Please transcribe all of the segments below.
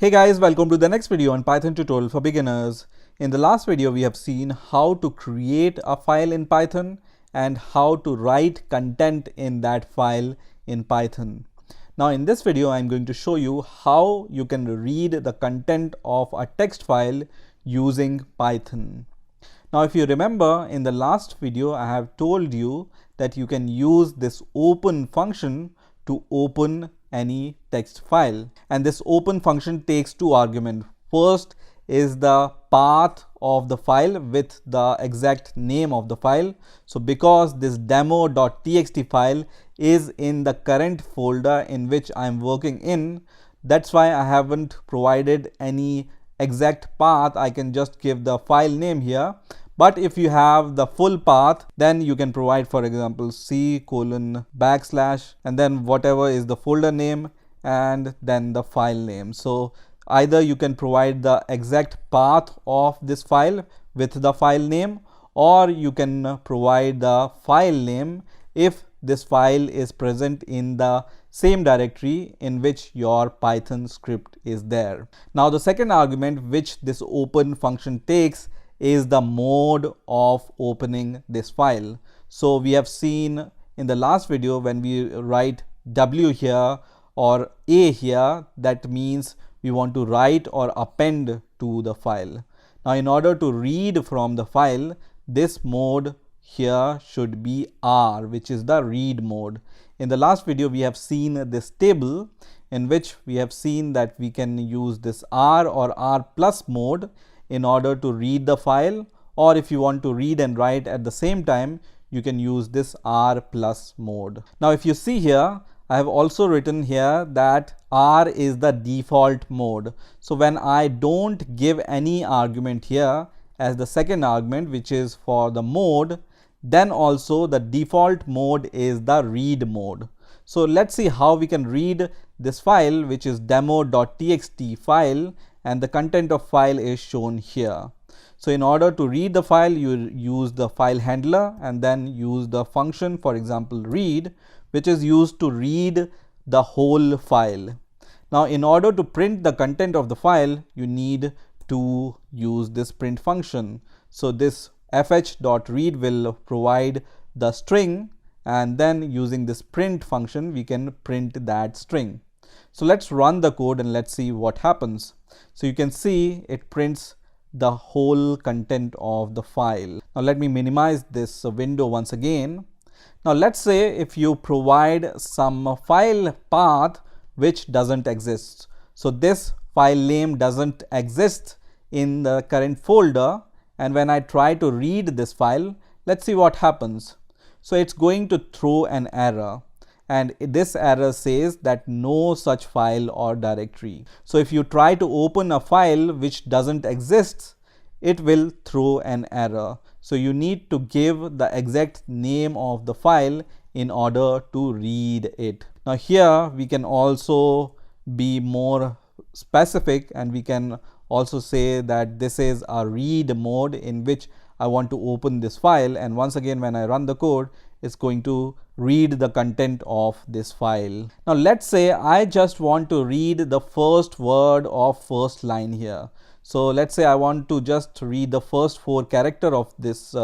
Hey guys, welcome to the next video on Python tutorial for beginners. In the last video, we have seen how to create a file in Python and how to write content in that file in Python. Now in this video, I'm going to show you how you can read the content of a text file using Python. Now if you remember, in the last video, I have told you that you can use this open function to open any text file, and this open function takes two arguments. First is the path of the file with the exact name of the file. So because this demo.txt file is in the current folder in which I'm working in, that's why I haven't provided any exact path. I can just give the file name here. But if you have the full path, then you can provide, for example, c:\/ and then whatever is the folder name and then the file name. So either you can provide the exact path of this file with the file name, or you can provide the file name if this file is present in the same directory in which your Python script is there. Now the second argument which this open function takes is the mode of opening this file. So we have seen in the last video, when we write W here or A here, that means we want to write or append to the file. Now in order to read from the file, this mode here should be R, which is the read mode. In the last video, we have seen this table in which we have seen that we can use this R or R plus mode in order to read the file, or if you want to read and write at the same time, you can use this R plus mode. Now if you see here, I have also written here that R is the default mode. So when I don't give any argument here as the second argument, which is for the mode, then also the default mode is the read mode. So let's see how we can read this file, which is demo.txt file, and the content of file is shown here. So in order to read the file, you use the file handler and then use the function, for example, read, which is used to read the whole file. Now in order to print the content of the file, you need to use this print function. So this fh.read will provide the string, and then using this print function, we can print that string. So let's run the code and let's see what happens. So you can see it prints the whole content of the file. Now let me minimize this window once again. Now let's say if you provide some file path which doesn't exist. So this file name doesn't exist in the current folder, and when I try to read this file, let's see what happens. So it's going to throw an error, and this error says that no such file or directory. So if you try to open a file which doesn't exist, it will throw an error. So you need to give the exact name of the file in order to read it. Now here we can also be more specific, and we can also say that this is a read mode in which I want to open this file, and once again when I run the code, it's going to read the content of this file. Now let's say I just want to read the first word of first line here. So let's say I want to just read the first 4 characters of this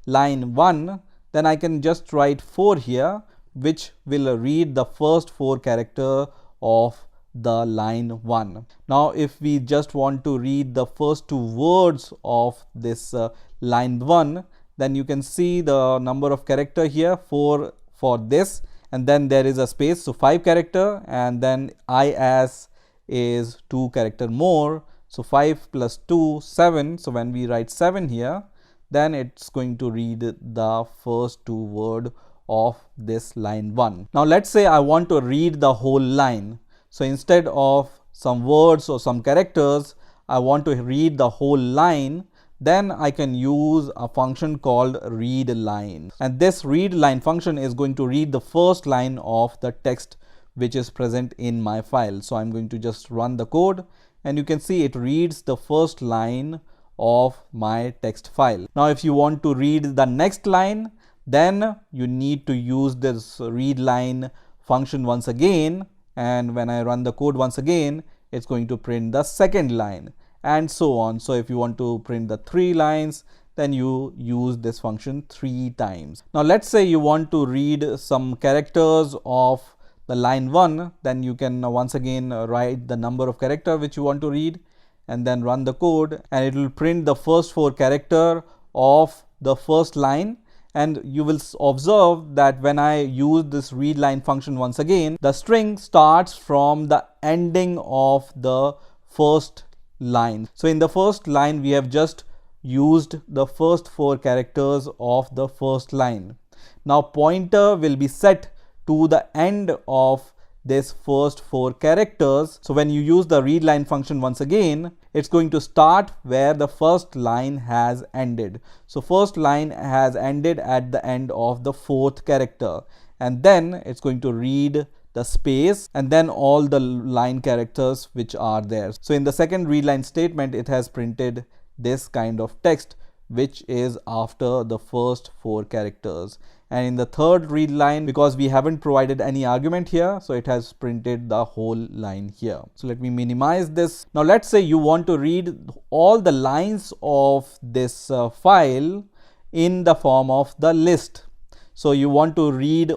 line 1, then I can just write 4 here, which will read the first 4 characters of the line 1. Now if we just want to read the first 2 words of this line 1, then you can see the number of characters here, 4 for this, and then there is a space, so 5 characters, and then IS is 2 characters more, so 5 plus 2, 7. So when we write 7 here, then it's going to read the first 2 words of this line 1. Now let's say I want to read the whole line. So instead of some words or some characters, I want to read the whole line. Then I can use a function called readline, and this readline function is going to read the first line of the text which is present in my file. So I'm going to just run the code, and you can see it reads the first line of my text file. Now if you want to read the next line, then you need to use this readline function once again, and when I run the code once again, it's going to print the second line, and so on. So if you want to print the 3 lines, then you use this function 3 times. Now let's say you want to read some characters of the line 1, then you can once again write the number of character which you want to read and then run the code, and it will print the first 4 character of the first line. And you will observe that when I use this readline function once again, the string starts from the ending of the first line. So in the first line, we have just used the first 4 characters of the first line. Now pointer will be set to the end of this first 4 characters. So when you use the readline function once again, it's going to start where the first line has ended. So first line has ended at the end of the 4th character, and then it's going to read the space and then all the line characters which are there. So in the second readline statement, it has printed this kind of text which is after the first 4 characters. And in the third read line, because we haven't provided any argument here, so it has printed the whole line here. So let me minimize this. Now let's say you want to read all the lines of this file in the form of the list. So you want to read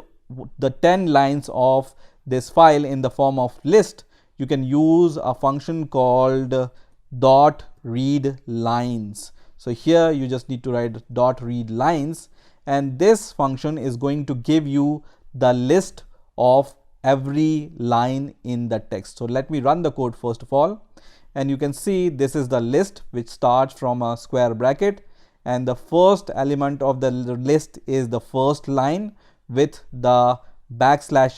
the 10 lines of this file in the form of list. You can use a function called .readlines. So here you just need to write .readlines, and this function is going to give you the list of every line in the text. So let me run the code first of all, and you can see this is the list which starts from a square bracket, and the first element of the list is the first line with the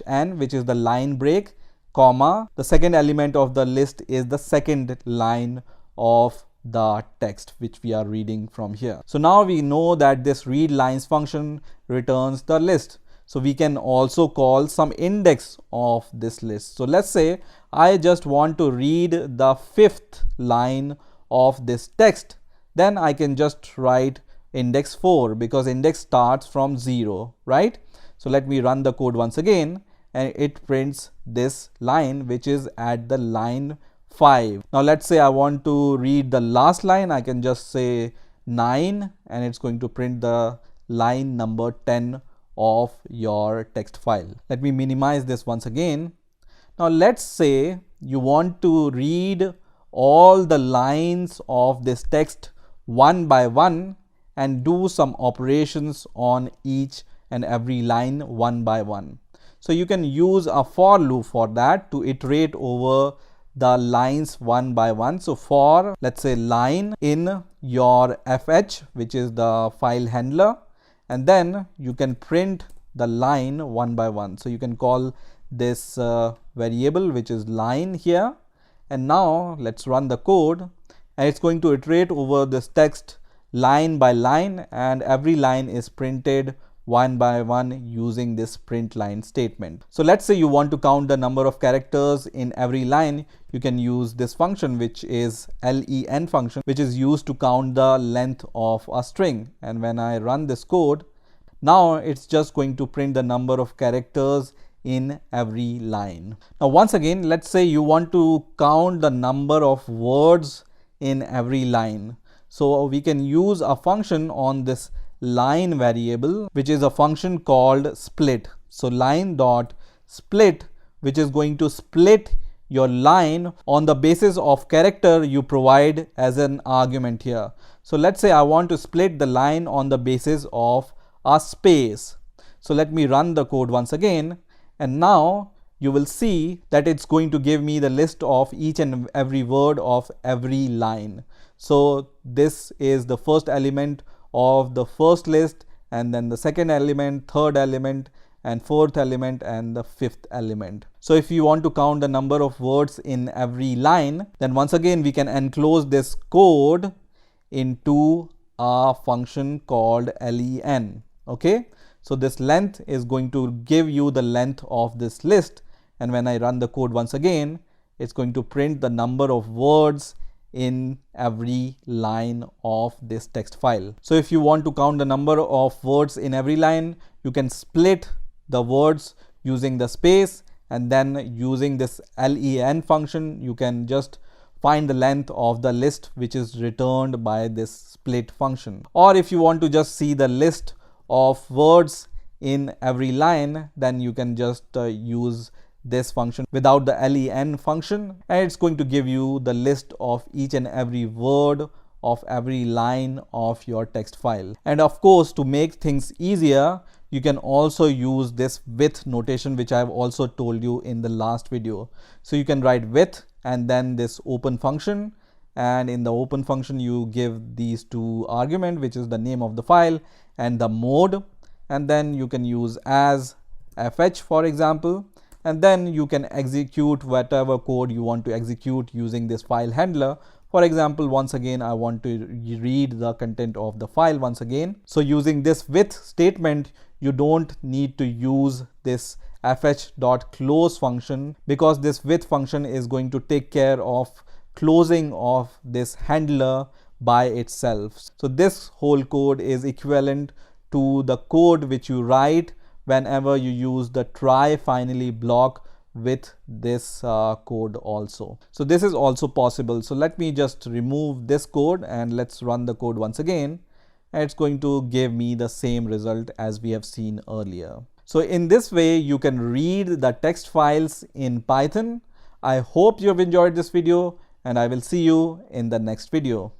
\n, which is the line break, comma. The second element of the list is the second line of the text which we are reading from here. So now we know that this readlines function returns the list. So we can also call some index of this list. So let's say I just want to read the 5th line of this text, then I can just write index 4 because index starts from 0, right? So let me run the code once again, and it prints this line which is at the line 5. Now let's say I want to read the last line. I can just say 9, and it's going to print the line number 10 of your text file. Let me minimize this once again. Now let's say you want to read all the lines of this text one by one and do some operations on each and every line one by one. So you can use a for loop for that to iterate over the lines one by one. So for, let's say, line in your fh, which is the file handler, and then you can print the line one by one. So you can call this variable which is line here, and now let's run the code, and it's going to iterate over this text line by line, and every line is printed one by one using this print line statement. So let's say you want to count the number of characters in every line. You can use this function which is len function, which is used to count the length of a string. And when I run this code, now it's just going to print the number of characters in every line. Now once again, let's say you want to count the number of words in every line. So we can use a function on this line variable, which is a function called split. So line dot split, which is going to split your line on the basis of character you provide as an argument here. So let's say I want to split the line on the basis of a space. So let me run the code once again, and now you will see that it's going to give me the list of each and every word of every line. So this is the first element of the first list, and then the second element, third element, and fourth element, and the fifth element. So if you want to count the number of words in every line, then once again we can enclose this code into a function called len. Okay, so this length is going to give you the length of this list, and when I run the code once again, it's going to print the number of words in every line of this text file. So if you want to count the number of words in every line, you can split the words using the space and then using this len function, you can just find the length of the list which is returned by this split function. Or if you want to just see the list of words in every line, then you can just use this function without the len function, and it's going to give you the list of each and every word of every line of your text file. And of course, to make things easier, you can also use this with notation, which I've also told you in the last video. So you can write with and then this open function, and in the open function you give these two arguments, which is the name of the file and the mode, and then you can use as fh, for example, and then you can execute whatever code you want to execute using this file handler. For example, once again, I want to read the content of the file once again. So using this with statement, you don't need to use this fh.close function, because this with function is going to take care of closing of this handler by itself. So this whole code is equivalent to the code which you write whenever you use the try finally block with this code also. So this is also possible. So let me just remove this code and let's run the code once again. And it's going to give me the same result as we have seen earlier. So in this way, you can read the text files in Python. I hope you have enjoyed this video, and I will see you in the next video.